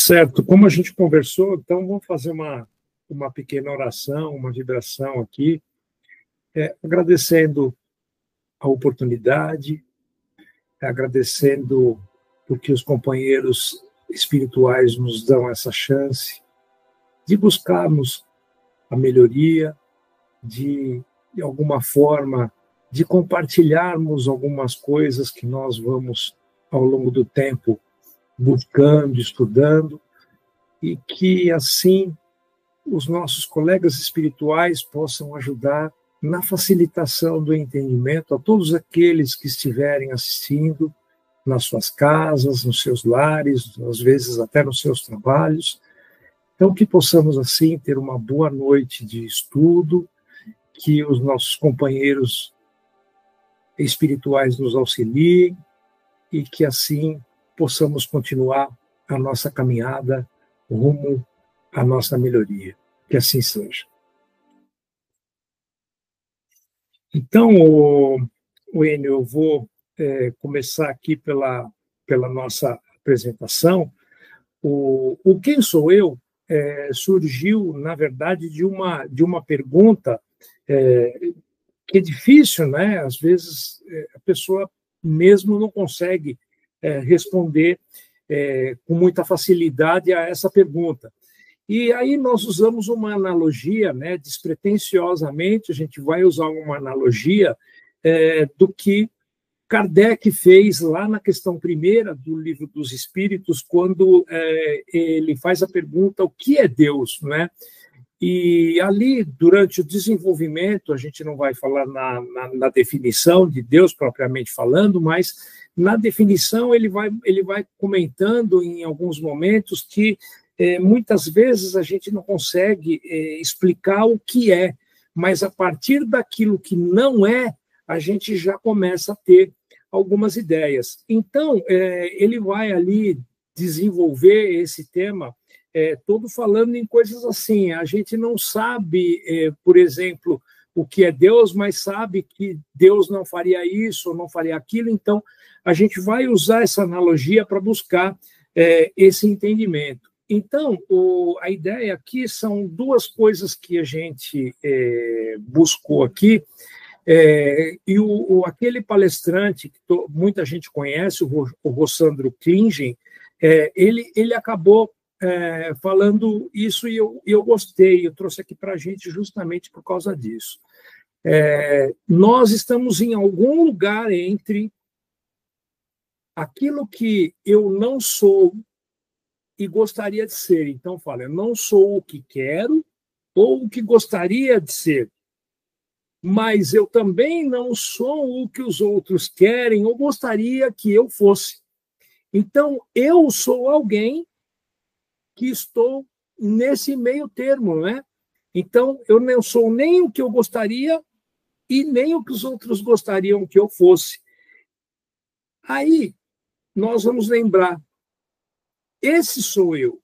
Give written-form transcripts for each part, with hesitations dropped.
Certo, como a gente conversou, então vamos fazer uma pequena oração, uma vibração aqui, agradecendo a oportunidade, agradecendo porque os companheiros espirituais nos dão essa chance de buscarmos a melhoria, de alguma forma, de compartilharmos algumas coisas que nós vamos, ao longo do tempo, buscando, estudando, e que, assim, os nossos colegas espirituais possam ajudar na facilitação do entendimento a todos aqueles que estiverem assistindo nas suas casas, nos seus lares, às vezes até nos seus trabalhos. Então, que possamos, assim, ter uma boa noite de estudo, que os nossos companheiros espirituais nos auxiliem e que, assim, possamos continuar a nossa caminhada rumo à nossa melhoria. Que assim seja. Então, Enio, eu vou começar aqui pela nossa apresentação. O Quem Sou Eu surgiu, na verdade, de uma pergunta que é difícil, né? Às vezes a pessoa mesmo não consegue responder com muita facilidade a essa pergunta. E aí nós usamos uma analogia, né, despretensiosamente, a gente vai usar uma analogia do que Kardec fez lá na questão primeira do Livro dos Espíritos, quando ele faz a pergunta, o que é Deus, né? E ali, durante o desenvolvimento, a gente não vai falar na definição de Deus propriamente falando, mas na definição ele vai comentando em alguns momentos que muitas vezes a gente não consegue explicar o que é, mas a partir daquilo que não é, a gente já começa a ter algumas ideias. Então, ele vai ali desenvolver esse tema todo falando em coisas assim. A gente não sabe, por exemplo, o que é Deus, mas sabe que Deus não faria isso ou não faria aquilo. Então, a gente vai usar essa analogia para buscar esse entendimento. Então, a ideia aqui são duas coisas que a gente buscou aqui, e aquele palestrante que muita gente conhece, o Rossandro Klingen, ele acabou falando isso e eu gostei, eu trouxe aqui para a gente justamente por causa disso. Nós estamos em algum lugar entre aquilo que eu não sou e gostaria de ser. Então, fala, eu não sou o que quero ou o que gostaria de ser, mas eu também não sou o que os outros querem ou gostaria que eu fosse. Então, eu sou alguém que estou nesse meio termo, né? Então, eu não sou nem o que eu gostaria e nem o que os outros gostariam que eu fosse. Aí, nós vamos lembrar, esse sou eu.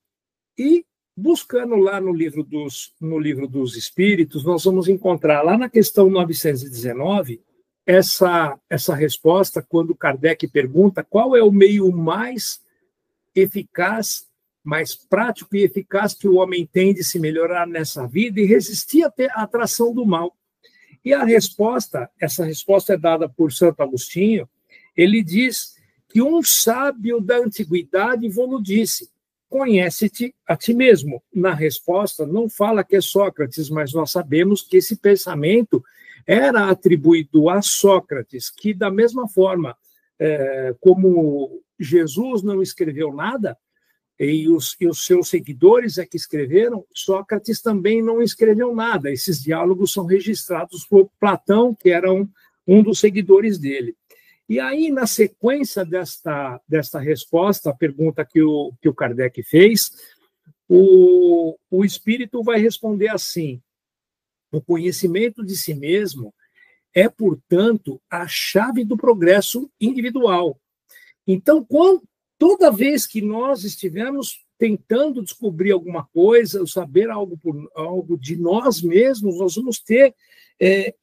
E, buscando lá no livro dos Espíritos, nós vamos encontrar lá na questão 919 essa resposta, quando Kardec pergunta qual é o meio mais eficaz, mais prático e eficaz que o homem tem de se melhorar nessa vida e resistir à atração do mal. E essa resposta é dada por Santo Agostinho. Ele diz que um sábio da antiguidade vos disse: conhece-te a ti mesmo. Na resposta, não fala que é Sócrates, mas nós sabemos que esse pensamento era atribuído a Sócrates, que, da mesma forma como Jesus não escreveu nada, e os seus seguidores é que escreveram, Sócrates também não escreveu nada. Esses diálogos são registrados por Platão, que era um dos seguidores dele. E aí, na sequência desta resposta, a pergunta que o Kardec fez, o espírito vai responder assim: o conhecimento de si mesmo é, portanto, a chave do progresso individual. Então, toda vez que nós estivermos tentando descobrir alguma coisa, saber algo de nós mesmos, nós vamos ter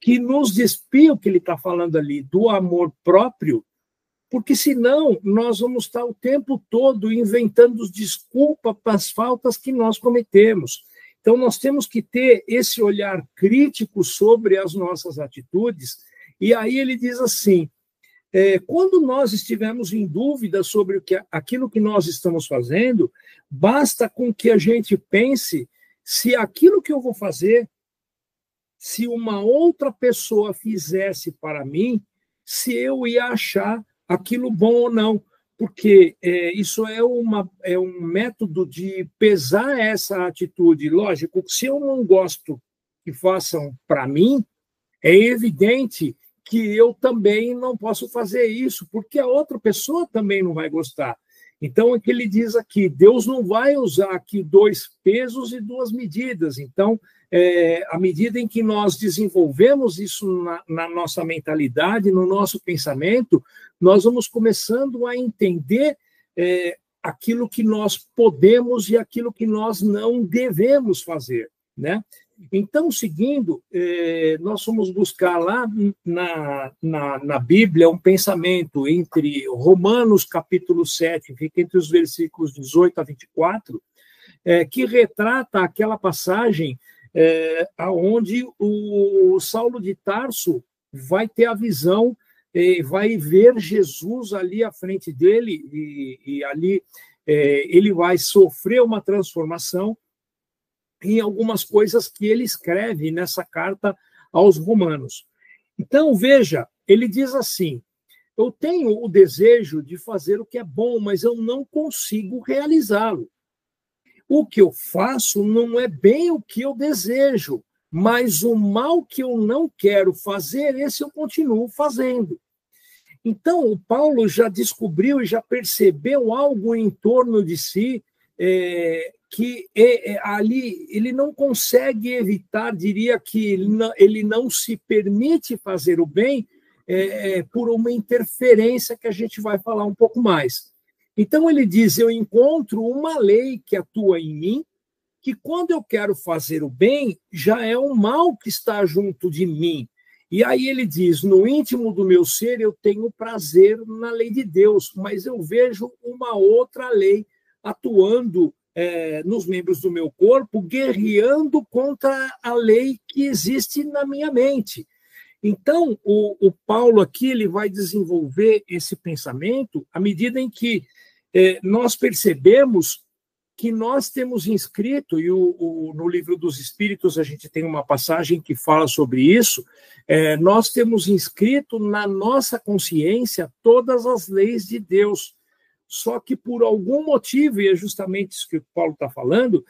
que nos despir, o que ele está falando ali, do amor próprio, porque senão nós vamos estar o tempo todo inventando desculpa para as faltas que nós cometemos. Então, nós temos que ter esse olhar crítico sobre as nossas atitudes, e aí ele diz assim, quando nós estivermos em dúvida sobre aquilo que nós estamos fazendo, basta com que a gente pense se aquilo que eu vou fazer, se uma outra pessoa fizesse para mim, se eu ia achar aquilo bom ou não, porque isso é um método de pesar essa atitude. Lógico, se eu não gosto que façam para mim, é evidente que eu também não posso fazer isso, porque a outra pessoa também não vai gostar. Então, é que ele diz aqui, Deus não vai usar aqui 2 pesos e 2 medidas. Então, à medida em que nós desenvolvemos isso na nossa mentalidade, no nosso pensamento, nós vamos começando a entender aquilo que nós podemos e aquilo que nós não devemos fazer, né? Então, seguindo, nós vamos buscar lá na Bíblia um pensamento entre Romanos, capítulo 7, fica entre os versículos 18 a 24, que retrata aquela passagem onde o Saulo de Tarso vai ter a visão, vai ver Jesus ali à frente dele, e ali ele vai sofrer uma transformação em algumas coisas que ele escreve nessa carta aos Romanos. Então, veja, ele diz assim, eu tenho o desejo de fazer o que é bom, mas eu não consigo realizá-lo. O que eu faço não é bem o que eu desejo, mas o mal que eu não quero fazer, esse eu continuo fazendo. Então, o Paulo já descobriu e já percebeu algo em torno de si, que ali ele não consegue evitar, diria que ele não se permite fazer o bem por uma interferência que a gente vai falar um pouco mais. Então ele diz, eu encontro uma lei que atua em mim, que quando eu quero fazer o bem, já é o mal que está junto de mim. E aí ele diz, no íntimo do meu ser eu tenho prazer na lei de Deus, mas eu vejo uma outra lei atuando nos membros do meu corpo, guerreando contra a lei que existe na minha mente. Então, o Paulo aqui ele vai desenvolver esse pensamento à medida em que nós percebemos que nós temos inscrito, e no Livro dos Espíritos a gente tem uma passagem que fala sobre isso, nós temos inscrito na nossa consciência todas as leis de Deus. Só que por algum motivo, e é justamente isso que o Paulo está falando,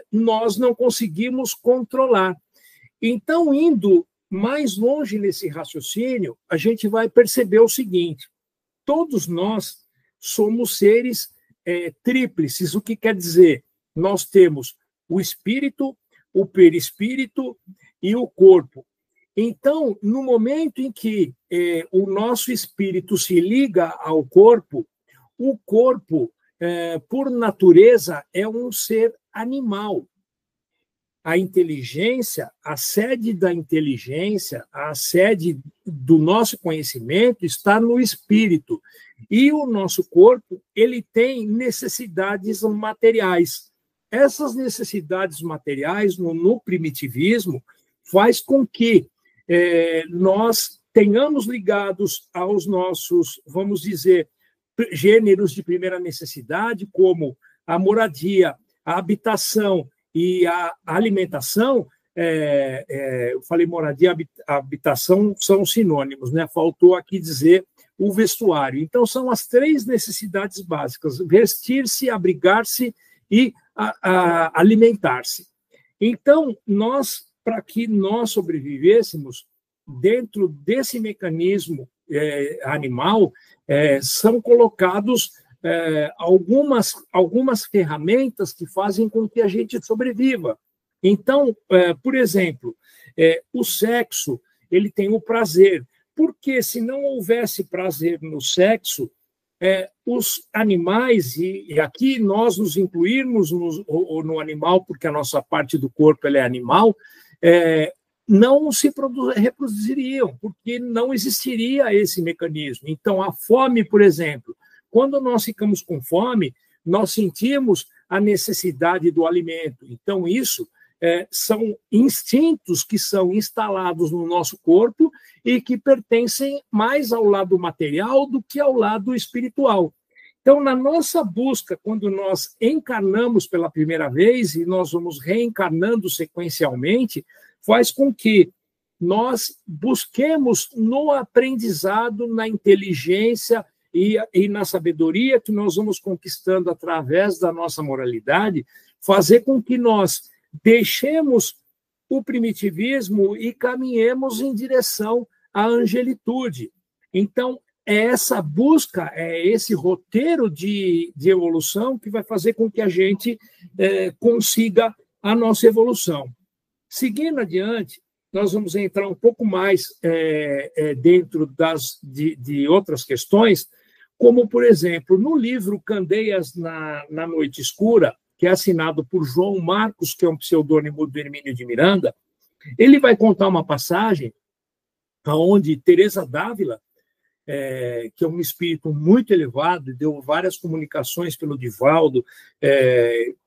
nós não conseguimos controlar. Então, indo mais longe nesse raciocínio, a gente vai perceber o seguinte, todos nós somos seres tríplices, o que quer dizer? Nós temos o espírito, o perispírito e o corpo. Então, no momento em que o nosso espírito se liga ao corpo, o corpo, por natureza, é um ser animal. A inteligência, a sede da inteligência, a sede do nosso conhecimento está no espírito. E o nosso corpo, ele tem necessidades materiais. Essas necessidades materiais, no primitivismo, faz com que nós tenhamos ligados aos nossos, vamos dizer, gêneros de primeira necessidade, como a moradia, a habitação e a alimentação. Eu falei moradia, habitação são sinônimos, né? Faltou aqui dizer o vestuário. Então, são as 3 necessidades básicas: vestir-se, abrigar-se e alimentar-se. Então, para que nós sobrevivêssemos dentro desse mecanismo animal, são colocados algumas ferramentas que fazem com que a gente sobreviva. Então, por exemplo, o sexo, ele tem o prazer, porque se não houvesse prazer no sexo, os animais, e aqui nós nos incluirmos no animal, porque a nossa parte do corpo ela é animal, não se reproduziriam, porque não existiria esse mecanismo. Então, a fome, por exemplo, quando nós ficamos com fome, nós sentimos a necessidade do alimento. Então, isso são instintos que são instalados no nosso corpo e que pertencem mais ao lado material do que ao lado espiritual. Então, na nossa busca, quando nós encarnamos pela primeira vez e nós vamos reencarnando sequencialmente, faz com que nós busquemos no aprendizado, na inteligência e na sabedoria que nós vamos conquistando através da nossa moralidade, fazer com que nós deixemos o primitivismo e caminhemos em direção à angelitude. Então, é essa busca, é esse roteiro de evolução que vai fazer com que a gente consiga a nossa evolução. Seguindo adiante, nós vamos entrar um pouco mais dentro de outras questões, como, por exemplo, no livro Candeias na Noite Escura, que é assinado por João Marcos, que é um pseudônimo do Hermínio de Miranda, ele vai contar uma passagem onde Teresa d'Ávila, que é um espírito muito elevado, deu várias comunicações pelo Divaldo,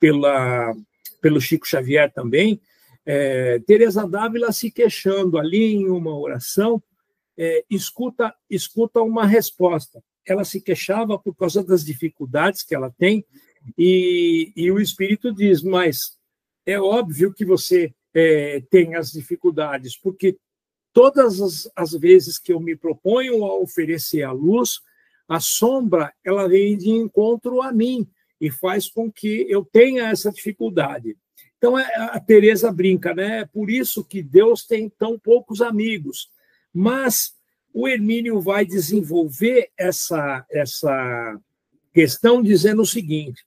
pelo Chico Xavier também, Teresa d'Ávila se queixando ali em uma oração, escuta uma resposta. Ela se queixava por causa das dificuldades que ela tem, e o espírito diz, mas é óbvio que você tem as dificuldades, porque todas as vezes que eu me proponho a oferecer a luz, a sombra ela vem de encontro a mim e faz com que eu tenha essa dificuldade. Então, a Teresa brinca, né? É por isso que Deus tem tão poucos amigos. Mas o Hermínio vai desenvolver essa questão dizendo o seguinte: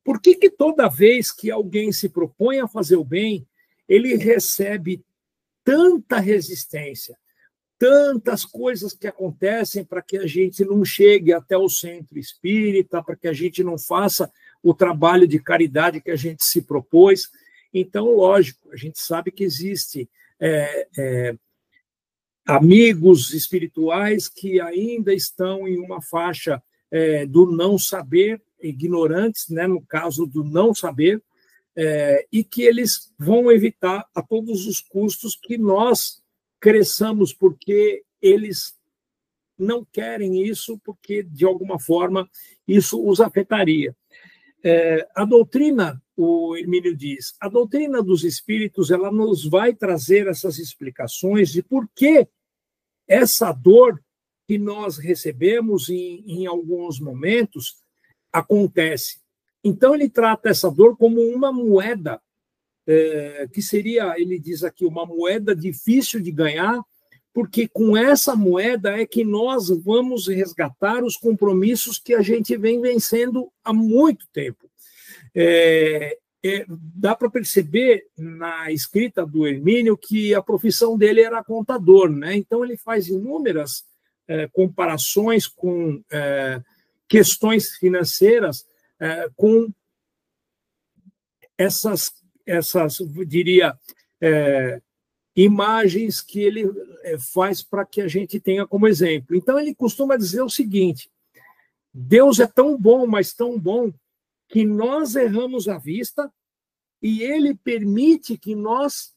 por que toda vez que alguém se propõe a fazer o bem, ele recebe tanta resistência, tantas coisas que acontecem para que a gente não chegue até o centro espírita, para que a gente não faça o trabalho de caridade que a gente se propôs? Então, lógico, a gente sabe que existe amigos espirituais que ainda estão em uma faixa do não saber, ignorantes, né, no caso do não saber, e que eles vão evitar a todos os custos que nós cresçamos, porque eles não querem isso, porque, de alguma forma, isso os afetaria. A doutrina, o Hermínio diz, a doutrina dos espíritos ela nos vai trazer essas explicações de por que essa dor que nós recebemos em alguns momentos acontece. Então, ele trata essa dor como uma moeda, que seria, ele diz aqui, uma moeda difícil de ganhar, porque com essa moeda é que nós vamos resgatar os compromissos que a gente vem vencendo há muito tempo. Dá para perceber na escrita do Hermínio que a profissão dele era contador, né? Então, ele faz inúmeras comparações com questões financeiras, com essas diria, imagens que ele faz para que a gente tenha como exemplo. Então, ele costuma dizer o seguinte: Deus é tão bom, mas tão bom, que nós erramos à vista e ele permite que nós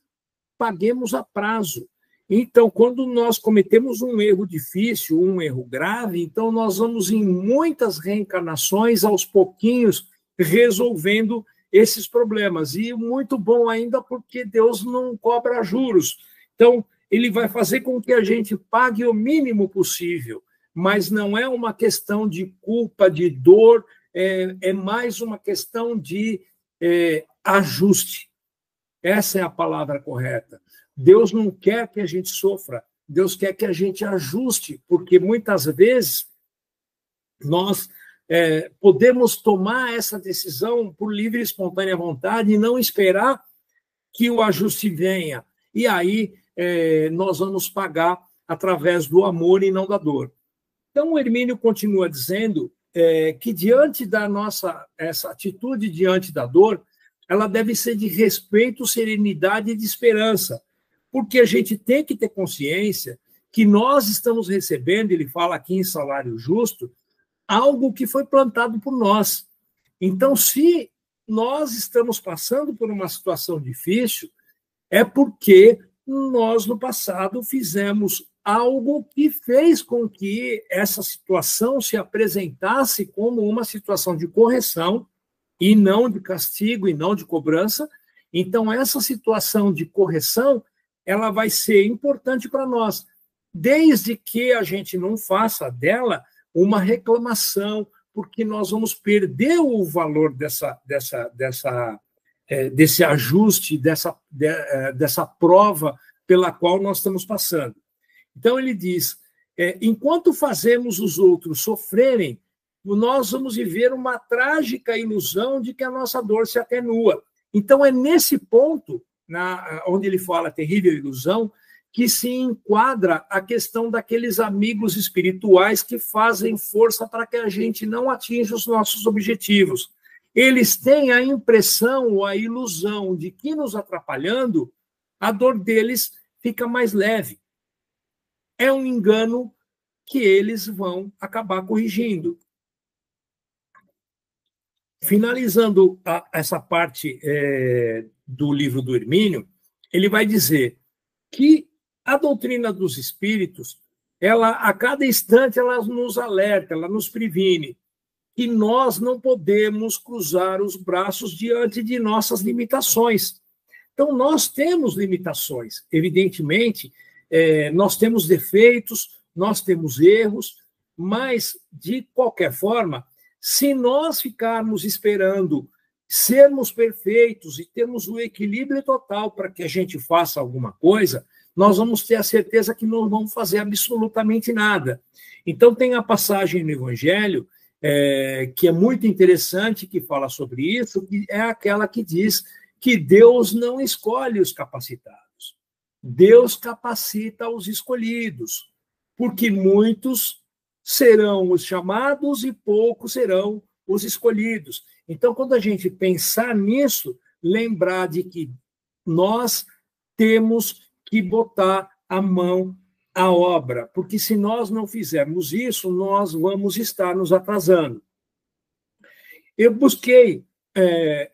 paguemos a prazo. Então, quando nós cometemos um erro difícil, um erro grave, então nós vamos em muitas reencarnações, aos pouquinhos, resolvendo esses problemas. E muito bom ainda porque Deus não cobra juros. Então, ele vai fazer com que a gente pague o mínimo possível, mas não é uma questão de culpa, de dor, é mais uma questão de ajuste. Essa é a palavra correta. Deus não quer que a gente sofra, Deus quer que a gente ajuste, porque muitas vezes nós podemos tomar essa decisão por livre e espontânea vontade e não esperar que o ajuste venha. E aí nós vamos pagar através do amor e não da dor. Então, o Hermínio continua dizendo que diante da essa atitude diante da dor, ela deve ser de respeito, serenidade e de esperança, porque a gente tem que ter consciência que nós estamos recebendo, ele fala aqui em salário justo, algo que foi plantado por nós. Então, se nós estamos passando por uma situação difícil, é porque nós, no passado, fizemos algo que fez com que essa situação se apresentasse como uma situação de correção e não de castigo e não de cobrança. Então, essa situação de correção, ela vai ser importante para nós, desde que a gente não faça dela uma reclamação, porque nós vamos perder o valor desse ajuste, dessa prova pela qual nós estamos passando. Então, ele diz, enquanto fazemos os outros sofrerem, nós vamos viver uma trágica ilusão de que a nossa dor se atenua. Então, é nesse ponto, onde ele fala terrível ilusão, que se enquadra a questão daqueles amigos espirituais que fazem força para que a gente não atinja os nossos objetivos. Eles têm a impressão ou a ilusão de que, nos atrapalhando, a dor deles fica mais leve. É um engano que eles vão acabar corrigindo. Finalizando essa parte do livro do Hermínio, ele vai dizer que a doutrina dos espíritos, ela, a cada instante, ela nos alerta, ela nos previne que nós não podemos cruzar os braços diante de nossas limitações. Então, nós temos limitações, evidentemente, nós temos defeitos, nós temos erros, mas, de qualquer forma, se nós ficarmos esperando sermos perfeitos e termos o equilíbrio total para que a gente faça alguma coisa, nós vamos ter a certeza que não vamos fazer absolutamente nada. Então, tem a passagem no Evangelho, que é muito interessante, que fala sobre isso, que é aquela que diz que Deus não escolhe os capacitados. Deus capacita os escolhidos, porque muitos serão os chamados e poucos serão os escolhidos. Então, quando a gente pensar nisso, lembrar de que nós temos que botar a mão à obra, porque se nós não fizermos isso, nós vamos estar nos atrasando. Eu busquei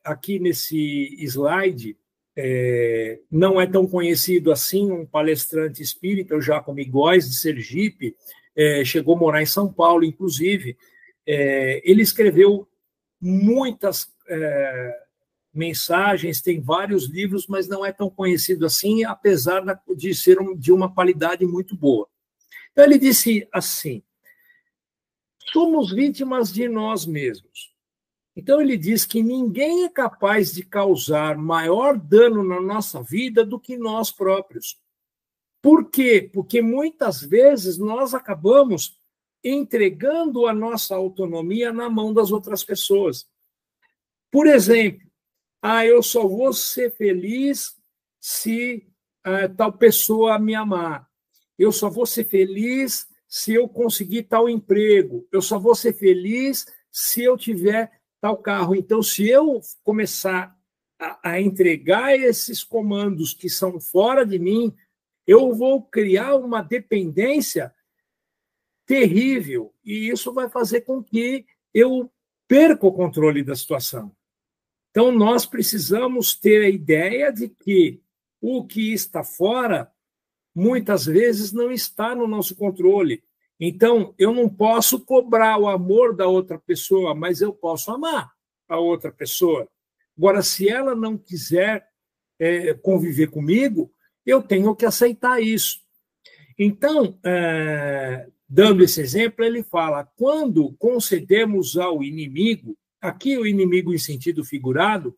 aqui nesse slide, não é tão conhecido assim, um palestrante espírita, o Jacob Góes, de Sergipe, chegou a morar em São Paulo, inclusive. Ele escreveu muitas mensagens, tem vários livros, mas não é tão conhecido assim, apesar de ser de uma qualidade muito boa. Então, ele disse assim, somos vítimas de nós mesmos. Então, ele diz que ninguém é capaz de causar maior dano na nossa vida do que nós próprios. Por quê? Porque muitas vezes nós acabamos entregando a nossa autonomia na mão das outras pessoas. Por exemplo, eu só vou ser feliz se tal pessoa me amar. Eu só vou ser feliz se eu conseguir tal emprego. Eu só vou ser se eu tiver tal carro. Então, se eu começar a entregar esses comandos que são fora de mim, eu vou criar uma dependência terrível. E isso vai fazer com que eu perca o controle da situação. Então, nós precisamos ter a ideia de que o que está fora, muitas vezes, não está no nosso controle. Então, eu não posso cobrar o amor da outra pessoa, mas eu posso amar a outra pessoa. Agora, se ela não quiser conviver comigo, eu tenho que aceitar isso. Então, dando esse exemplo, ele fala, quando concedemos ao inimigo, aqui o inimigo em sentido figurado,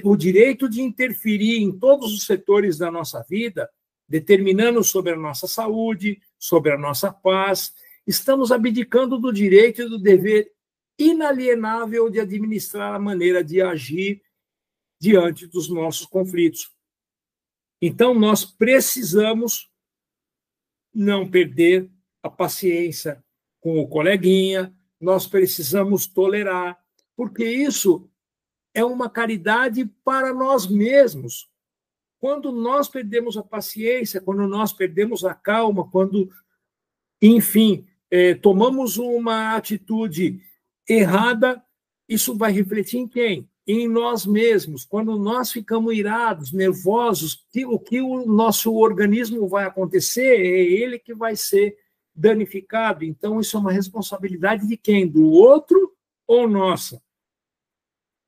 o direito de interferir em todos os setores da nossa vida, determinando sobre a nossa saúde, sobre a nossa paz, estamos abdicando do direito e do dever inalienável de administrar a maneira de agir diante dos nossos conflitos. Então, nós precisamos não perder a paciência com o coleguinha, nós precisamos tolerar, porque isso é uma caridade para nós mesmos. quando nós perdemos a paciência, quando nós perdemos a calma, quando, enfim, tomamos uma atitude errada, isso vai refletir em quem? Em nós mesmos. Quando nós ficamos irados, nervosos, o que o nosso organismo vai acontecer é ele que vai ser danificado. Então, isso é uma responsabilidade de quem? Do outro ou nossa?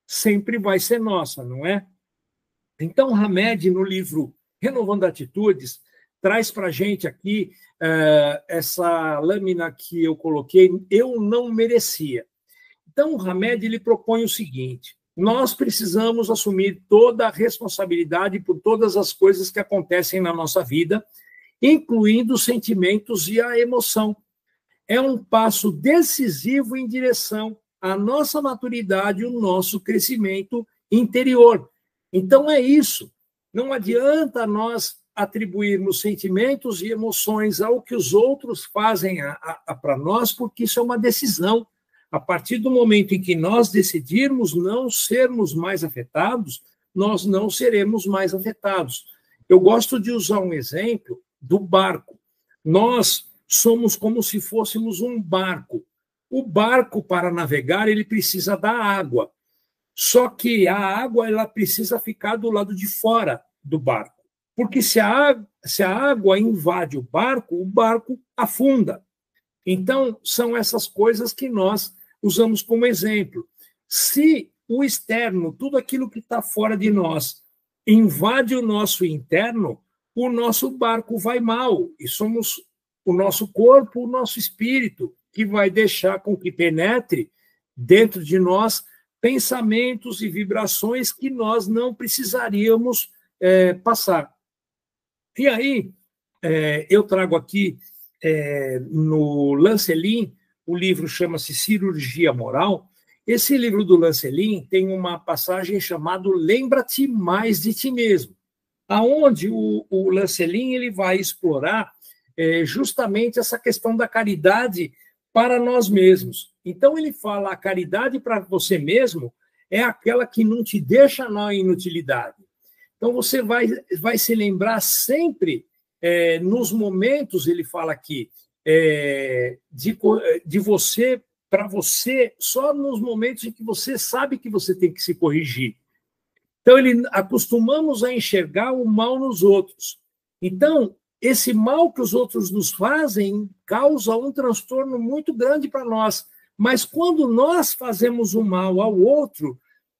Sempre vai ser nossa, não é? Então, Hamed, no livro Renovando Atitudes, traz para a gente aqui essa lâmina que eu coloquei, eu não merecia. Então, o Hamed ele propõe o seguinte: nós precisamos assumir toda a responsabilidade por todas as coisas que acontecem na nossa vida, incluindo os sentimentos e a emoção. É um passo decisivo em direção à nossa maturidade e o nosso crescimento interior. Então, é isso. Não adianta nós atribuirmos sentimentos e emoções ao que os outros fazem para nós, porque isso é uma decisão. A partir do momento em que nós decidirmos não sermos mais afetados, nós não seremos mais afetados. Eu gosto de usar um exemplo do barco. Nós somos como se fôssemos um barco. O barco, para navegar, ele precisa da água. Só que a água ela precisa ficar do lado de fora do barco. Porque se a água invade o barco afunda. Então, são essas coisas que nós usamos como exemplo. Se o externo, tudo aquilo que está fora de nós, invade o nosso interno, o nosso barco vai mal. E somos o nosso corpo, o nosso espírito, que vai deixar com que penetre dentro de nós pensamentos e vibrações que nós não precisaríamos passar. E aí, eu trago aqui, no Lancelin, o livro chama-se Cirurgia Moral. Esse livro do Lancelin tem uma passagem chamada Lembra-te mais de ti mesmo, aonde o Lancelin ele vai explorar justamente essa questão da caridade para nós mesmos. Então, ele fala, a caridade para você mesmo é aquela que não te deixa na inutilidade. Então, você vai se lembrar sempre, nos momentos, ele fala aqui, de você, para você, só nos momentos em que você sabe que você tem que se corrigir. Então, acostumamos a enxergar o mal nos outros. Então, esse mal que os outros nos fazem causa um transtorno muito grande para nós. Mas quando nós fazemos o mal ao outro,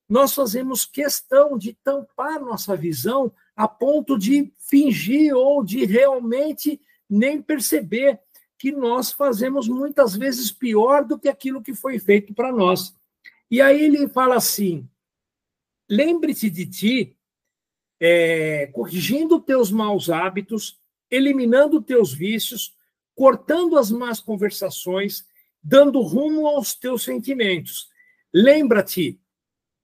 nós fazemos questão de tampar nossa visão a ponto de fingir ou de realmente nem perceber que nós fazemos muitas vezes pior do que aquilo que foi feito para nós. E aí ele fala assim, lembre-te de ti, corrigindo teus maus hábitos, eliminando teus vícios, cortando as más conversações, dando rumo aos teus sentimentos. Lembra-te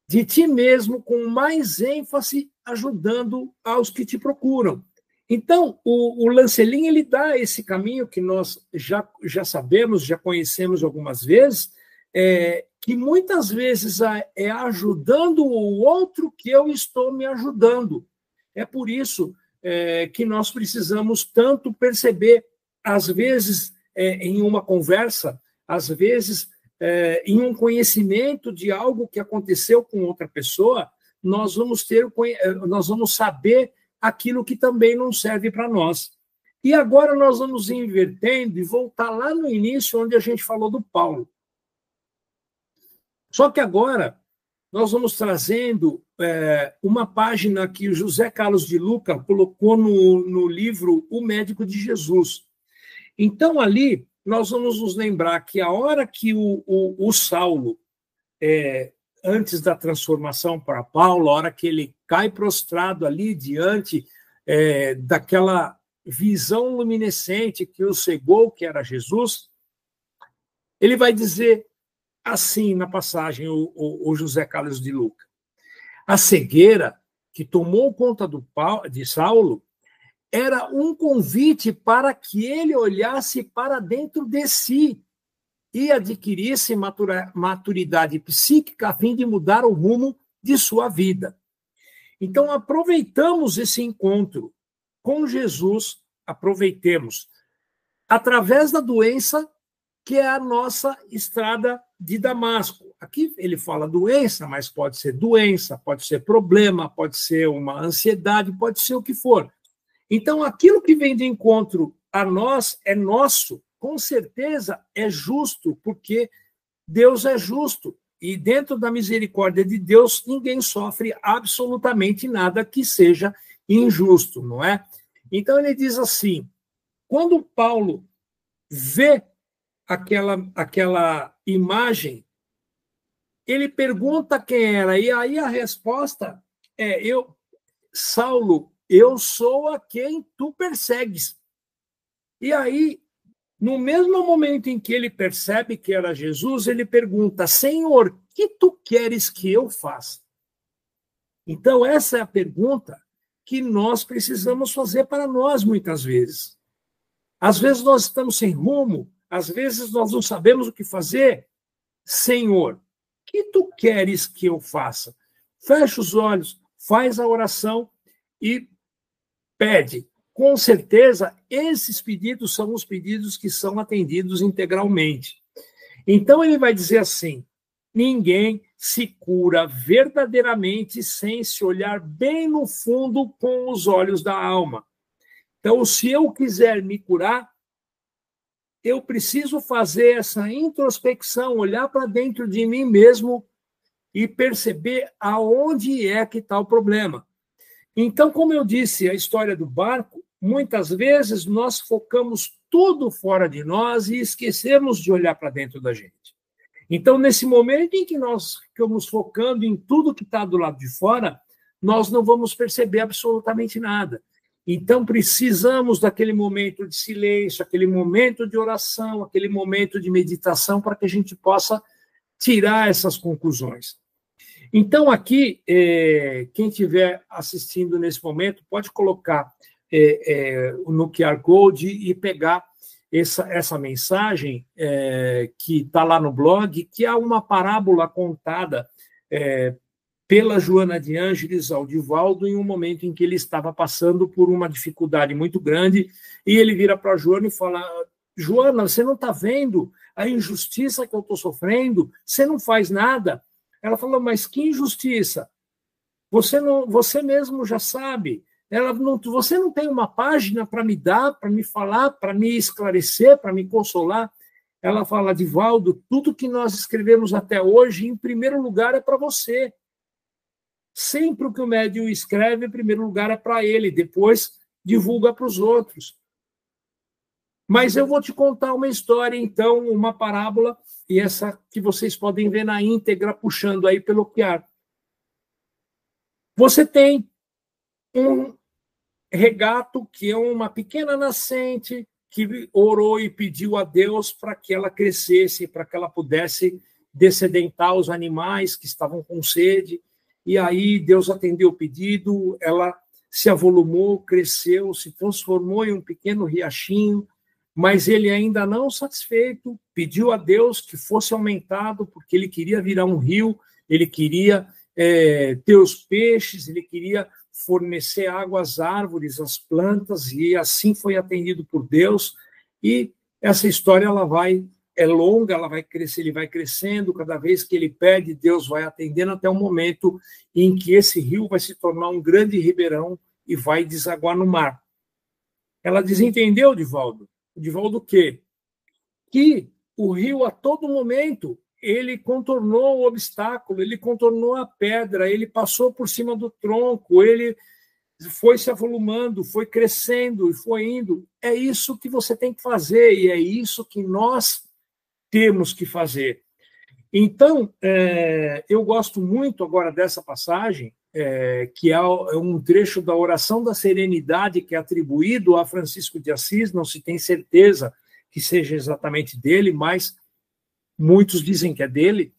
de ti mesmo com mais ênfase, ajudando aos que te procuram. Então, o Lancelin ele dá esse caminho que nós já sabemos, já conhecemos algumas vezes, que muitas vezes é ajudando o outro que eu estou me ajudando. É por isso que nós precisamos tanto perceber, às vezes, em uma conversa, às vezes, em um conhecimento de algo que aconteceu com outra pessoa, nós vamos saber aquilo que também não serve para nós. E agora nós vamos invertendo e voltar lá no início, onde a gente falou do Paulo. Só que agora nós vamos trazendo uma página que o José Carlos de Luca colocou no livro O Médico de Jesus. Então, ali, nós vamos nos lembrar que a hora que o Saulo, antes da transformação para Paulo, a hora que ele cai prostrado ali diante daquela visão luminescente que o cegou, que era Jesus, ele vai dizer assim na passagem, o José Carlos de Luca: a cegueira que tomou conta de Saulo era um convite para que ele olhasse para dentro de si e adquirisse maturidade psíquica a fim de mudar o rumo de sua vida. Então, aproveitamos esse encontro com Jesus, aproveitemos, através da doença, que é a nossa estrada de Damasco. Aqui ele fala doença, mas pode ser doença, pode ser problema, pode ser uma ansiedade, pode ser o que for. Então, aquilo que vem de encontro a nós é nosso, com certeza é justo, porque Deus é justo. E dentro da misericórdia de Deus, ninguém sofre absolutamente nada que seja injusto, não é? Então, ele diz assim, quando Paulo vê aquela imagem, ele pergunta quem era, e aí a resposta é, Saulo, eu sou a quem tu persegues. E aí, no mesmo momento em que ele percebe que era Jesus, ele pergunta, Senhor, que tu queres que eu faça? Então, essa é a pergunta que nós precisamos fazer para nós, muitas vezes. Às vezes nós estamos sem rumo, às vezes nós não sabemos o que fazer. Senhor, que tu queres que eu faça? Fecha os olhos, faz a oração e pede. Com certeza, esses pedidos são os pedidos que são atendidos integralmente. Então, ele vai dizer assim, ninguém se cura verdadeiramente sem se olhar bem no fundo com os olhos da alma. Então, se eu quiser me curar, eu preciso fazer essa introspecção, olhar para dentro de mim mesmo e perceber aonde é que está o problema. Então, como eu disse, a história do barco, muitas vezes nós focamos tudo fora de nós e esquecemos de olhar para dentro da gente. Então, nesse momento em que nós ficamos focando em tudo que está do lado de fora, nós não vamos perceber absolutamente nada. Então, precisamos daquele momento de silêncio, aquele momento de oração, aquele momento de meditação, para que a gente possa tirar essas conclusões. Então, aqui, quem estiver assistindo nesse momento, pode colocar no QR Code e pegar essa mensagem que está lá no blog, que é uma parábola contada pela Joana de Ângeles ao Divaldo em um momento em que ele estava passando por uma dificuldade muito grande, e ele vira para a Joana e fala, Joana, você não está vendo a injustiça que eu estou sofrendo? Você não faz nada? Ela falou, mas que injustiça? Você mesmo já sabe. Você não tem uma página para me dar, para me falar, para me esclarecer, para me consolar? Ela fala, Divaldo, tudo que nós escrevemos até hoje, em primeiro lugar, é para você. Sempre o que o médium escreve, em primeiro lugar, é para ele, depois divulga para os outros. Mas eu vou te contar uma história, então, uma parábola, e essa que vocês podem ver na íntegra, puxando aí pelo QR. Você tem um regato, que é uma pequena nascente, que orou e pediu a Deus para que ela crescesse, para que ela pudesse descedentar os animais que estavam com sede. E aí Deus atendeu o pedido, ela se avolumou, cresceu, se transformou em um pequeno riachinho, mas ele ainda não satisfeito, pediu a Deus que fosse aumentado, porque ele queria virar um rio, ele queria ter os peixes, ele queria fornecer água às árvores, às plantas, e assim foi atendido por Deus. E essa história é longa, ela vai crescer, ele vai crescendo, cada vez que ele pede, Deus vai atendendo até o momento em que esse rio vai se tornar um grande ribeirão e vai desaguar no mar. Ela desentendeu, Divaldo. Divaldo o quê? Que o rio, a todo momento, ele contornou o obstáculo, ele contornou a pedra, ele passou por cima do tronco, ele foi se avolumando, foi crescendo e foi indo. É isso que você tem que fazer e é isso que nós temos que fazer. Então, eu gosto muito agora dessa passagem, que é um trecho da oração da serenidade que é atribuído a Francisco de Assis, não se tem certeza que seja exatamente dele, mas muitos dizem que é dele,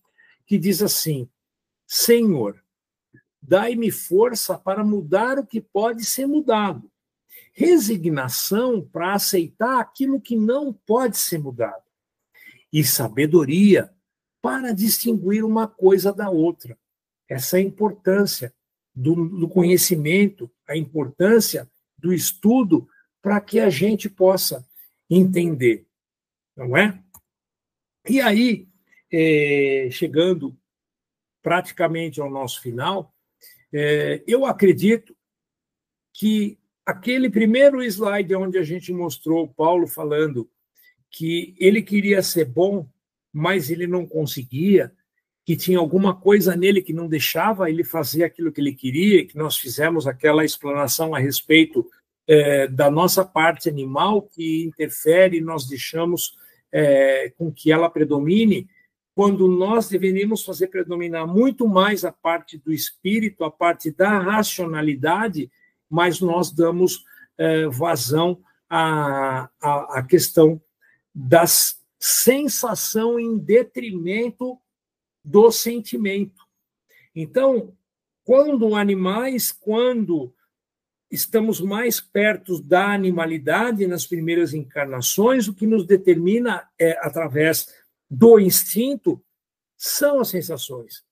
que diz assim, Senhor, dai-me força para mudar o que pode ser mudado, resignação para aceitar aquilo que não pode ser mudado, e sabedoria para distinguir uma coisa da outra. Essa é a importância do conhecimento, a importância do estudo para que a gente possa entender, não é? E aí, chegando praticamente ao nosso final, eu acredito que aquele primeiro slide onde a gente mostrou o Paulo falando que ele queria ser bom, mas ele não conseguia, que tinha alguma coisa nele que não deixava ele fazer aquilo que ele queria, que nós fizemos aquela explanação a respeito da nossa parte animal que interfere, nós deixamos com que ela predomine, quando nós deveríamos fazer predominar muito mais a parte do espírito, a parte da racionalidade, mas nós damos vazão à questão da sensação em detrimento do sentimento. Então, quando estamos mais perto da animalidade nas primeiras encarnações, o que nos determina através do instinto são as sensações.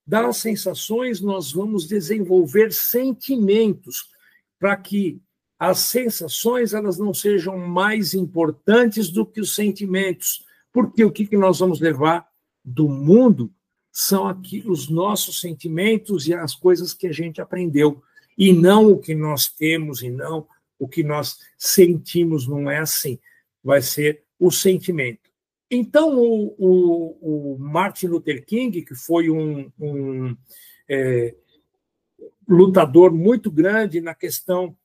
Das sensações, nós vamos desenvolver sentimentos para que as sensações elas não sejam mais importantes do que os sentimentos, porque o que nós vamos levar do mundo são aqui os nossos sentimentos e as coisas que a gente aprendeu, e não o que nós temos, e não o que nós sentimos, não é assim, vai ser o sentimento. Então, o Martin Luther King, que foi um lutador muito grande na questão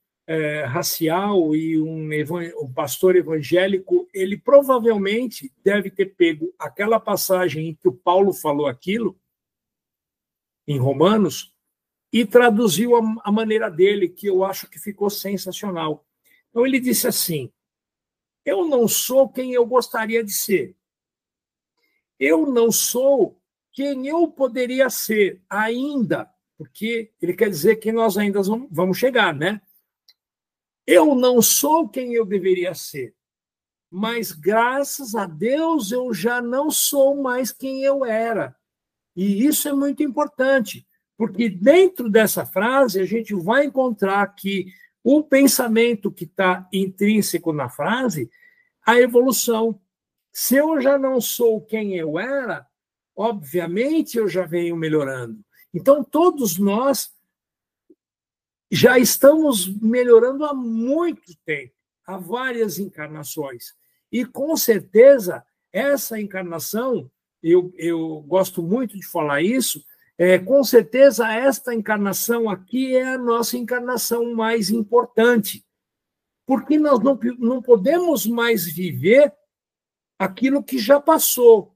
racial e um pastor evangélico, ele provavelmente deve ter pego aquela passagem em que o Paulo falou aquilo, em Romanos, e traduziu a maneira dele, que eu acho que ficou sensacional. Então, ele disse assim: eu não sou quem eu gostaria de ser. Eu não sou quem eu poderia ser ainda, porque ele quer dizer que nós ainda vamos chegar, né? Eu não sou quem eu deveria ser, mas graças a Deus eu já não sou mais quem eu era. E isso é muito importante, porque dentro dessa frase a gente vai encontrar que o pensamento que está intrínseco na frase, a evolução. Se eu já não sou quem eu era, obviamente eu já venho melhorando. Então, todos nós já estamos melhorando há muito tempo, há várias encarnações. E, com certeza, essa encarnação, eu gosto muito de falar isso, com certeza, esta encarnação aqui é a nossa encarnação mais importante, porque nós não podemos mais viver aquilo que já passou.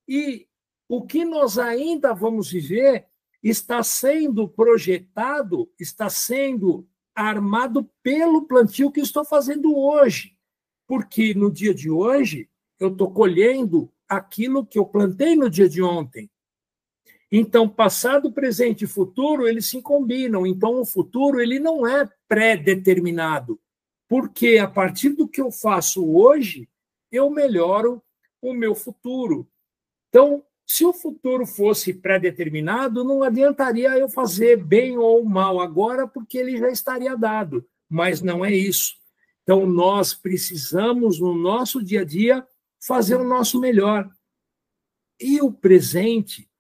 E o que nós ainda vamos viver está sendo projetado, está sendo armado pelo plantio que estou fazendo hoje. Porque no dia de hoje, eu estou colhendo aquilo que eu plantei no dia de ontem. Então, passado, presente e futuro, eles se combinam. Então, o futuro ele não é pré-determinado, porque a partir do que eu faço hoje, eu melhoro o meu futuro. Então, se o futuro fosse pré-determinado, não adiantaria eu fazer bem ou mal agora, porque ele já estaria dado. Mas não é isso. Então, nós precisamos, no nosso dia a dia, fazer o nosso melhor. E o presente,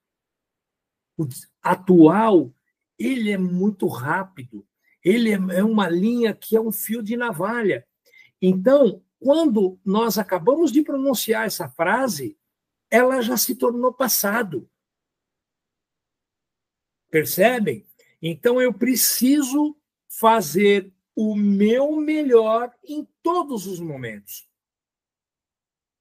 o atual, ele é muito rápido. Ele é uma linha que é um fio de navalha. Então, quando nós acabamos de pronunciar essa frase, ela já se tornou passado. Percebem? Então, eu preciso fazer o meu melhor em todos os momentos.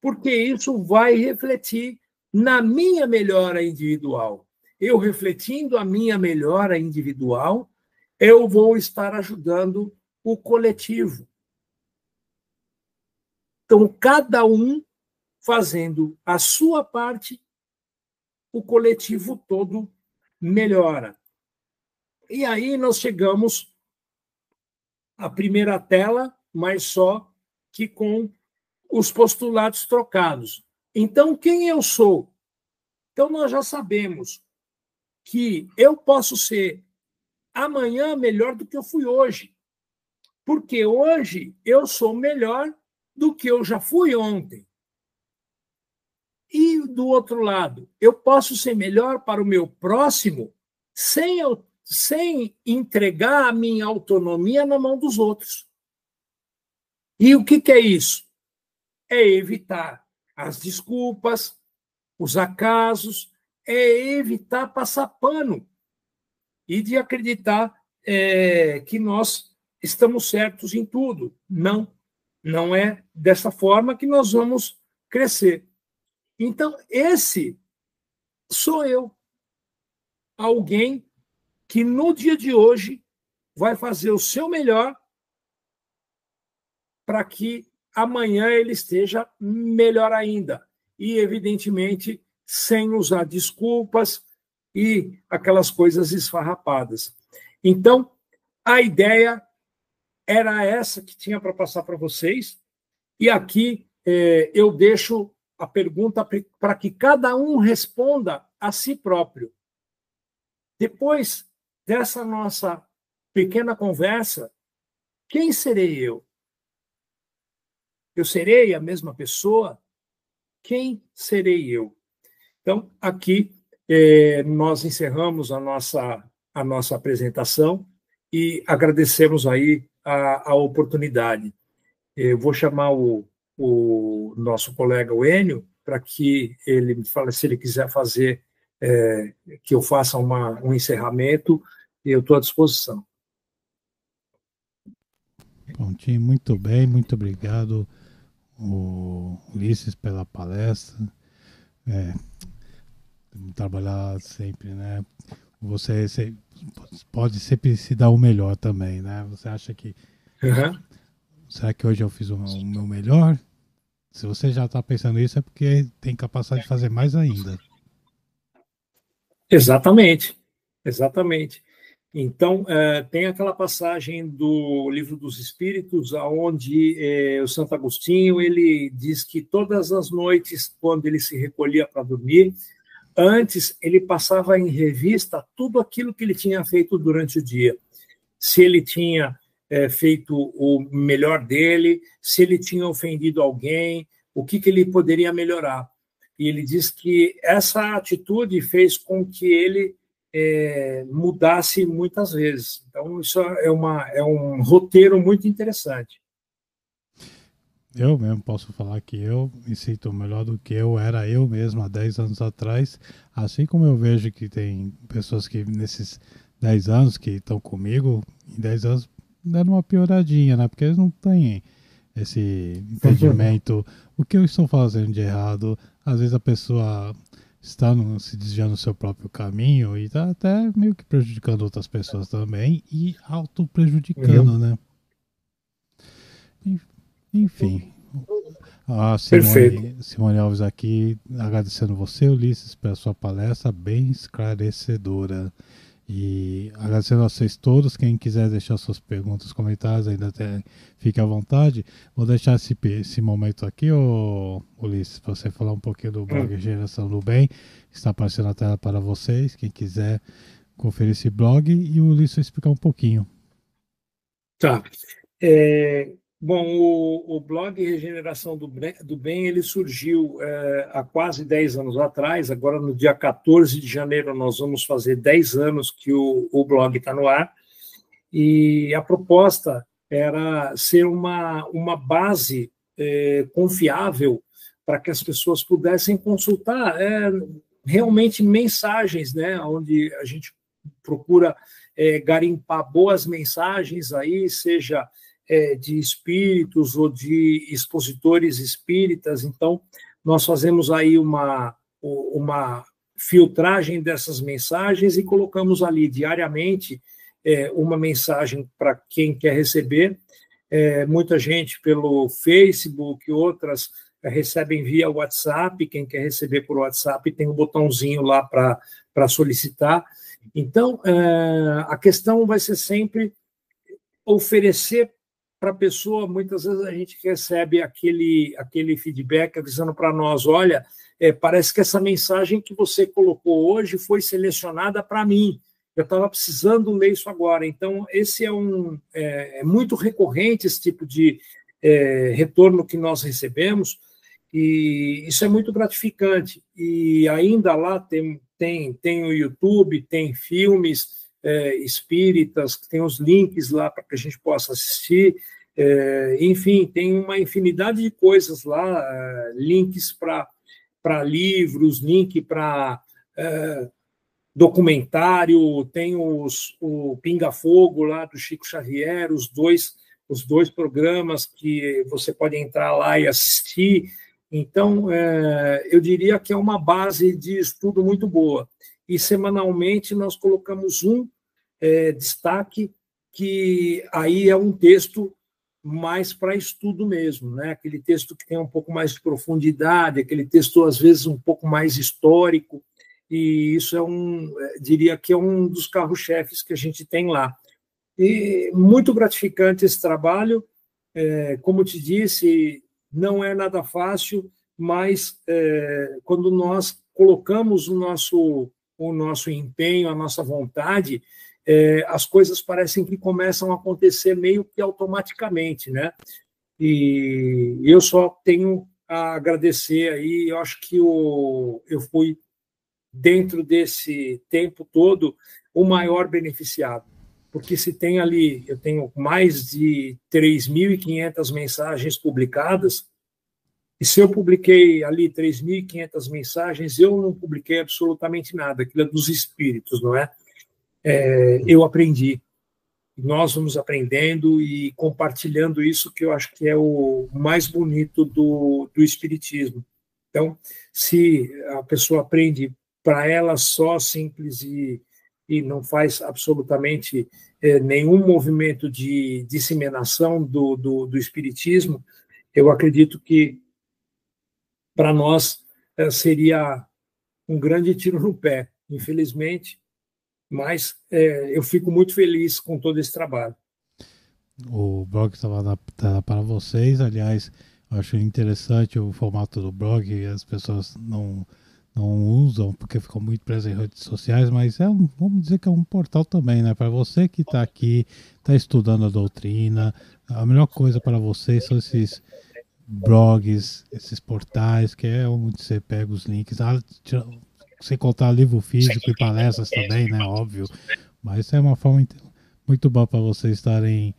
Porque isso vai refletir na minha melhora individual. Eu refletindo a minha melhora individual, eu vou estar ajudando o coletivo. Então, cada um fazendo a sua parte, o coletivo todo melhora. E aí nós chegamos à primeira tela, mas só que com os postulados trocados. Então, quem eu sou? Então, nós já sabemos que eu posso ser amanhã melhor do que eu fui hoje. Porque hoje eu sou melhor do que eu já fui ontem. E, do outro lado, eu posso ser melhor para o meu próximo sem entregar a minha autonomia na mão dos outros. E o que é isso? É evitar as desculpas, os acasos, é evitar passar pano e de acreditar que nós estamos certos em tudo. Não, não é dessa forma que nós vamos crescer. Então, esse sou eu, alguém que no dia de hoje vai fazer o seu melhor para que amanhã ele esteja melhor ainda. E, evidentemente, sem usar desculpas e aquelas coisas esfarrapadas. Então, a ideia era essa que tinha para passar para vocês. E aqui eu deixo a pergunta para que cada um responda a si próprio. Depois dessa nossa pequena conversa, quem serei eu? Eu serei a mesma pessoa? Quem serei eu? Então, aqui nós encerramos a nossa apresentação e agradecemos aí a oportunidade. Eu vou chamar o nosso colega, o Enio, para que ele me fale se ele quiser fazer, que eu faça um encerramento, e eu estou à disposição. Prontinho, muito bem, muito obrigado, Ulisses, pela palestra. Trabalhar sempre, né? Você pode sempre se dar o melhor também, né? Você acha que. Uhum. Será que hoje eu fiz o meu melhor? Se você já está pensando isso, é porque tem capacidade de fazer mais ainda. Exatamente, exatamente. Então, tem aquela passagem do Livro dos Espíritos, onde o Santo Agostinho ele diz que todas as noites, quando ele se recolhia para dormir, antes ele passava em revista tudo aquilo que ele tinha feito durante o dia. Se ele tinha feito o melhor dele, se ele tinha ofendido alguém, o que ele poderia melhorar. E ele diz que essa atitude fez com que ele mudasse muitas vezes. Então, isso é um roteiro muito interessante. Eu mesmo posso falar que eu me sinto melhor do que eu era eu mesmo há 10 anos atrás. Assim como eu vejo que tem pessoas que nesses 10 anos que estão comigo, em 10 anos deram uma pioradinha, né? Porque eles não têm esse entendimento. O que eu estou fazendo de errado? Às vezes a pessoa está se desviando do seu próprio caminho e está até meio que prejudicando outras pessoas também e auto-prejudicando, né? Enfim, a Perfeito. Simone Alves aqui, agradecendo você, Ulisses, pela sua palestra bem esclarecedora. E agradecendo a vocês todos. Quem quiser deixar suas perguntas, comentários, ainda fique à vontade. Vou deixar esse momento aqui, Ulisses, para você falar um pouquinho do blog Geração do Bem, que está aparecendo na tela para vocês. Quem quiser conferir esse blog, e o Ulisses vai explicar um pouquinho. Tá. Bom, o blog Regeneração do Bem ele surgiu há quase 10 anos atrás. Agora, no dia 14 de janeiro, nós vamos fazer 10 anos que o blog está no ar. E a proposta era ser uma base confiável para que as pessoas pudessem consultar realmente mensagens, né, onde a gente procura garimpar boas mensagens aí, seja de espíritos ou de expositores espíritas. Então, nós fazemos aí uma filtragem dessas mensagens e colocamos ali diariamente uma mensagem para quem quer receber. Muita gente pelo Facebook, outras recebem via WhatsApp. Quem quer receber por WhatsApp tem um botãozinho lá para solicitar. Então, a questão vai ser sempre oferecer para a pessoa. Muitas vezes a gente recebe aquele feedback avisando para nós: olha, parece que essa mensagem que você colocou hoje foi selecionada para mim. eu estava precisando ler isso agora. Então, esse é muito recorrente, esse tipo de retorno que nós recebemos, e isso é muito gratificante. E ainda lá tem o YouTube, tem filmes espíritas, tem os links lá para que a gente possa assistir. Enfim, tem uma infinidade de coisas lá, links para livros, link para documentário, tem o Pinga Fogo lá do Chico Xavier, os dois programas que você pode entrar lá e assistir. Então, eu diria que é uma base de estudo muito boa. E semanalmente nós colocamos um destaque, que aí é um texto mais para estudo mesmo, né? Aquele texto que tem um pouco mais de profundidade, aquele texto, às vezes, um pouco mais histórico, e isso diria que é um dos carros-chefes que a gente tem lá. E muito gratificante esse trabalho, como te disse, não é nada fácil, mas quando nós colocamos o nosso empenho, a nossa vontade, as coisas parecem que começam a acontecer meio que automaticamente, né? E eu só tenho a agradecer aí. Eu acho que eu fui, dentro desse tempo todo, o maior beneficiado, porque se tem ali, eu tenho mais de 3.500 mensagens publicadas, e se eu publiquei ali 3.500 mensagens, eu não publiquei absolutamente nada, aquilo é dos espíritos, não é? Eu aprendi. Nós vamos aprendendo e compartilhando isso, que eu acho que é o mais bonito do espiritismo. Então, se a pessoa aprende para ela só, simples, e não faz absolutamente nenhum movimento de disseminação do espiritismo, eu acredito que para nós seria um grande tiro no pé, infelizmente, mas eu fico muito feliz com todo esse trabalho. O blog estava adaptado para vocês, aliás, eu acho interessante o formato do blog, as pessoas não usam porque ficam muito presas em redes sociais, mas vamos dizer que é um portal também, né? Para você que está aqui, está estudando a doutrina, a melhor coisa para você são esses blogs, esses portais, que é onde você pega os links, sem contar livro físico e palestras também, né? Óbvio, mas é uma forma muito boa para vocês estarem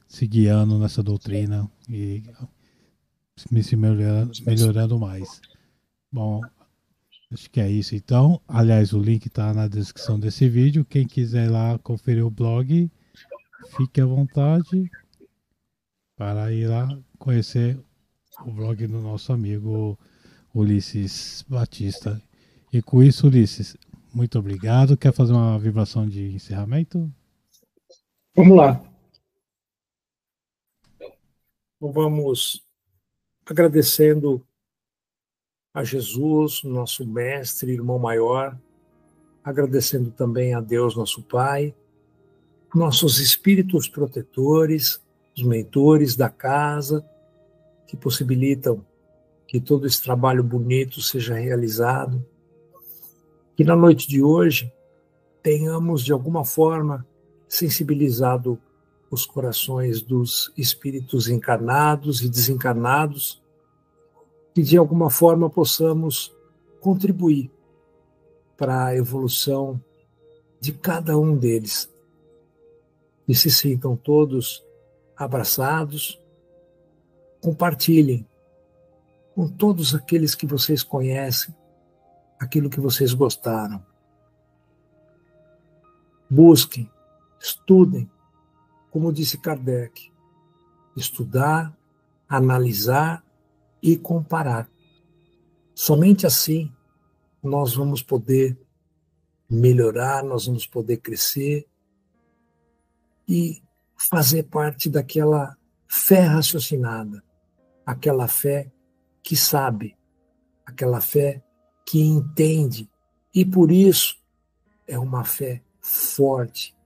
se guiando nessa doutrina e se melhorando mais. Bom, acho que é isso então. Aliás, o link está na descrição desse vídeo. Quem quiser lá conferir o blog, fique à vontade para ir lá conhecer o blog do nosso amigo Ulisses Batista. E com isso, Ulisses, muito obrigado. Quer fazer uma vibração de encerramento? Vamos lá. Vamos agradecendo a Jesus, nosso mestre, irmão maior, agradecendo também a Deus, nosso Pai, nossos espíritos protetores, os mentores da casa, que possibilitam que todo esse trabalho bonito seja realizado. Que na noite de hoje tenhamos, de alguma forma, sensibilizado os corações dos espíritos encarnados e desencarnados, que de alguma forma possamos contribuir para a evolução de cada um deles. E se sintam todos abraçados, compartilhem com todos aqueles que vocês conhecem aquilo que vocês gostaram. Busquem, estudem, como disse Kardec, estudar, analisar e comparar. Somente assim nós vamos poder melhorar, nós vamos poder crescer e fazer parte daquela fé raciocinada, aquela fé que sabe, aquela fé que entende, e por isso é uma fé forte,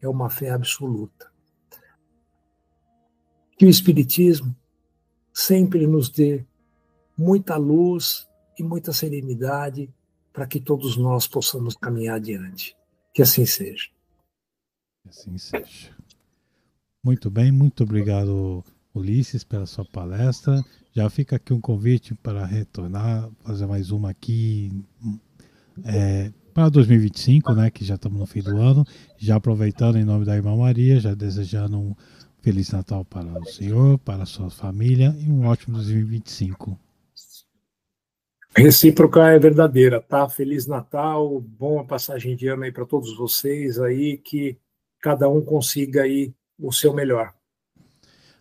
é uma fé absoluta. Que o Espiritismo sempre nos dê muita luz e muita serenidade para que todos nós possamos caminhar adiante. Que assim seja. Que assim seja. Muito bem, muito obrigado, Ulisses, pela sua palestra. Já fica aqui um convite para retornar, fazer mais uma aqui para 2025, né, que já estamos no fim do ano. Já aproveitando em nome da Irmã Maria, já desejando um Feliz Natal para o senhor, para a sua família e um ótimo 2025. Recíproca é verdadeira, tá? Feliz Natal, boa passagem de ano aí para todos vocês aí, que cada um consiga aí o seu melhor.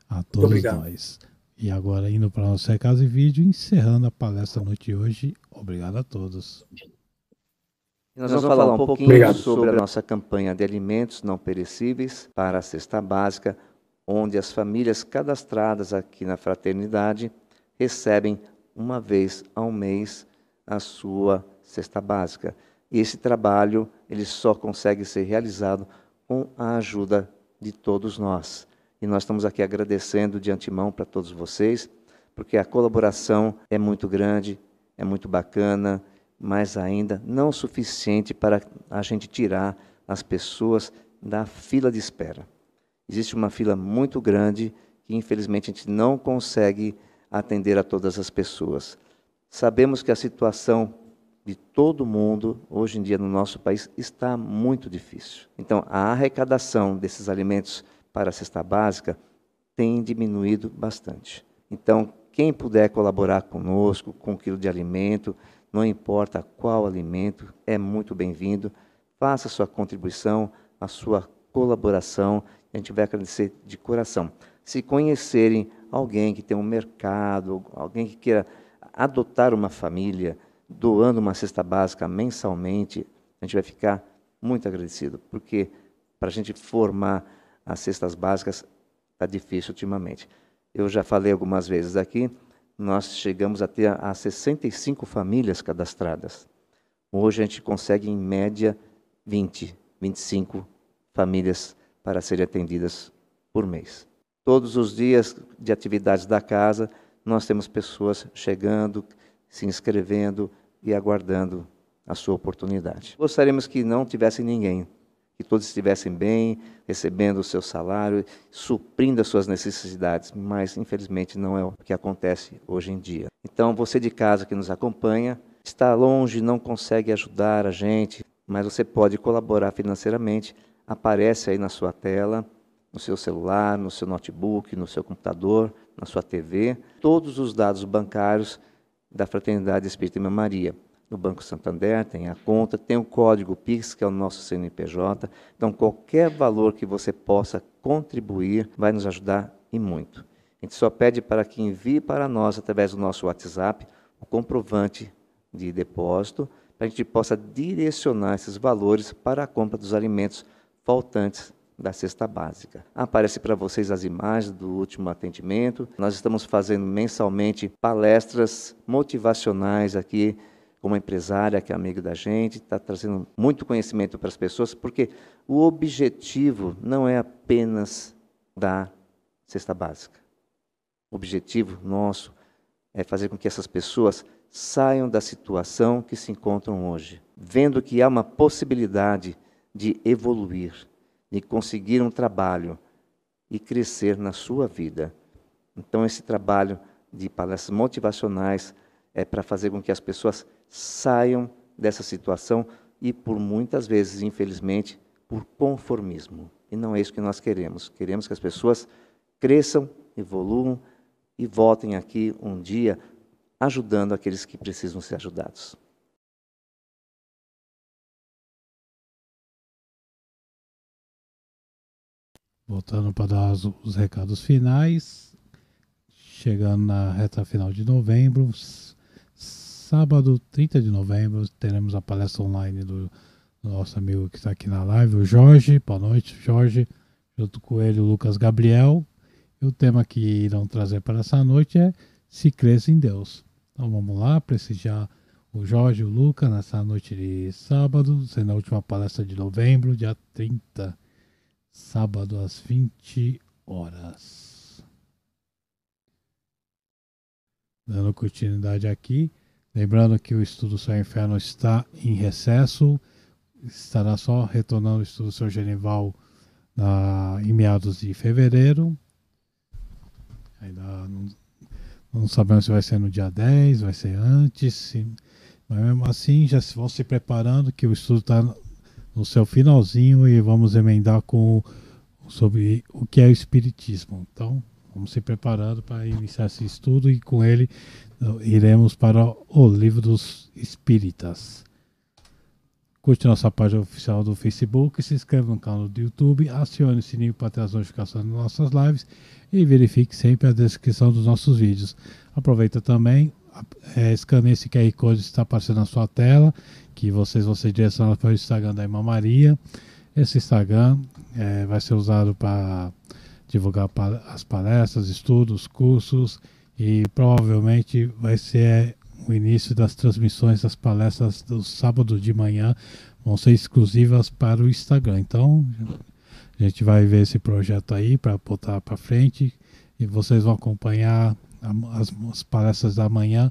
A Muito todos obrigado. nós. E agora indo para o nosso recado e vídeo, encerrando a palestra da noite de hoje. Obrigado a todos. Nós vamos falar um pouquinho sobre a nossa campanha de alimentos não perecíveis para a cesta básica, onde as famílias cadastradas aqui na Fraternidade recebem uma vez ao mês a sua cesta básica. E esse trabalho ele só consegue ser realizado com a ajuda de todos nós. E nós estamos aqui agradecendo de antemão para todos vocês, porque a colaboração é muito grande, é muito bacana, mas ainda não o suficiente para a gente tirar as pessoas da fila de espera. Existe uma fila muito grande que, infelizmente, a gente não consegue atender a todas as pessoas. Sabemos que a situação de todo mundo, hoje em dia no nosso país, está muito difícil. Então, a arrecadação desses alimentos para a cesta básica tem diminuído bastante. Então, quem puder colaborar conosco com 1 quilo de alimento, não importa qual alimento, é muito bem-vindo. Faça a sua contribuição, a sua colaboração, a gente vai agradecer de coração. Se conhecerem alguém que tem um mercado, alguém que queira adotar uma família, doando uma cesta básica mensalmente, a gente vai ficar muito agradecido, porque para a gente formar as cestas básicas está difícil ultimamente. Eu já falei algumas vezes aqui, nós chegamos a ter 65 famílias cadastradas. Hoje a gente consegue, em média, 20, 25 famílias para serem atendidas por mês. Todos os dias de atividades da casa, nós temos pessoas chegando, se inscrevendo e aguardando a sua oportunidade. Gostaríamos que não tivesse ninguém, que todos estivessem bem, recebendo o seu salário, suprindo as suas necessidades, mas infelizmente não é o que acontece hoje em dia. Então, você de casa que nos acompanha, está longe, não consegue ajudar a gente, mas você pode colaborar financeiramente, aparece aí na sua tela, no seu celular, no seu notebook, no seu computador, na sua TV, todos os dados bancários da Fraternidade Espírita Irmã Maria. No Banco Santander tem a conta, tem o código Pix, que é o nosso CNPJ. Então, qualquer valor que você possa contribuir vai nos ajudar e muito. A gente só pede para que envie para nós, através do nosso WhatsApp, o comprovante de depósito, para a gente possa direcionar esses valores para a compra dos alimentos faltantes da cesta básica. Aparece para vocês as imagens do último atendimento. Nós estamos fazendo mensalmente palestras motivacionais aqui, com uma empresária que é amiga da gente, está trazendo muito conhecimento para as pessoas, porque o objetivo não é apenas dar cesta básica. O objetivo nosso é fazer com que essas pessoas saiam da situação que se encontram hoje, vendo que há uma possibilidade de evoluir, de conseguir um trabalho e crescer na sua vida. Então, esse trabalho de palestras motivacionais é para fazer com que as pessoas saiam dessa situação e, por muitas vezes, infelizmente, por conformismo. E não é isso que nós queremos. Queremos que as pessoas cresçam, evoluam e voltem aqui um dia ajudando aqueles que precisam ser ajudados. Voltando para dar os recados finais, chegando na reta final de novembro, sábado 30 de novembro, teremos a palestra online do nosso amigo que está aqui na live, o Jorge. Boa noite, Jorge. Junto com ele, o Lucas Gabriel. E o tema que irão trazer para essa noite é Se Crês em Deus. Então vamos lá, prestigiar o Jorge e o Lucas nessa noite de sábado, sendo a última palestra de novembro, dia 30, sábado às 20 horas. Dando continuidade aqui. Lembrando que o Estudo Céu e Inferno está em recesso. estará só retornando o estudo do Sr. Genival em meados de fevereiro. Ainda não sabemos se vai ser no dia 10, vai ser antes, mas mesmo assim já vão se preparando, que o estudo está no seu finalzinho e vamos emendar sobre o que é o Espiritismo. Então, vamos se preparando para iniciar esse estudo e com ele iremos para o Livro dos Espíritas. Curte nossa página oficial do Facebook, se inscreva no canal do YouTube, acione o sininho para ter as notificações das nossas lives e verifique sempre a descrição dos nossos vídeos. Aproveita também, escaneie esse QR Code que está aparecendo na sua tela, que vocês vão ser direcionados para o Instagram da Irmã Maria. Esse Instagram vai ser usado para divulgar as palestras, estudos, cursos e provavelmente vai ser o início das transmissões das palestras do sábado de manhã, vão ser exclusivas para o Instagram. Então a gente vai ver esse projeto aí para botar para frente e vocês vão acompanhar as palestras da manhã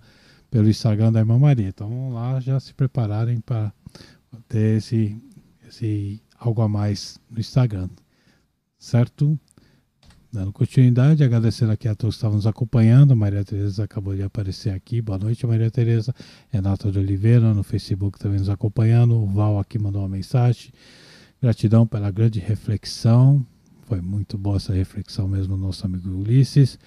pelo Instagram da Irmã Maria. Então vamos lá, já se prepararem para ter esse algo a mais no Instagram, certo? Dando continuidade, agradecendo aqui a todos que estavam nos acompanhando. A Maria Tereza acabou de aparecer aqui. Boa noite, Maria Tereza. Renata de Oliveira no Facebook também nos acompanhando. O Val aqui mandou uma mensagem. Gratidão pela grande reflexão. Foi muito boa essa reflexão mesmo, nosso amigo Ulisses.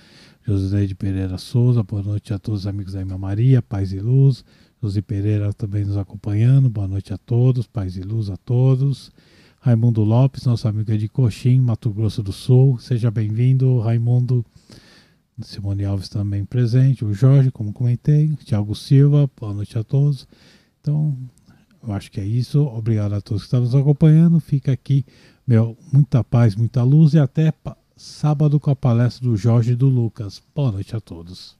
Josineide Pereira Souza, boa noite a todos os amigos da Irmã Maria, paz e luz. Josi Pereira também nos acompanhando. Boa noite a todos, paz e luz a todos. Raimundo Lopes, nosso amigo de Coxim, Mato Grosso do Sul. Seja bem-vindo, Raimundo. Simone Alves também presente. O Jorge, como comentei. Thiago Silva, boa noite a todos. Então, eu acho que é isso. Obrigado a todos que estão nos acompanhando. Fica aqui, muita paz, muita luz. E até sábado com a palestra do Jorge e do Lucas. Boa noite a todos.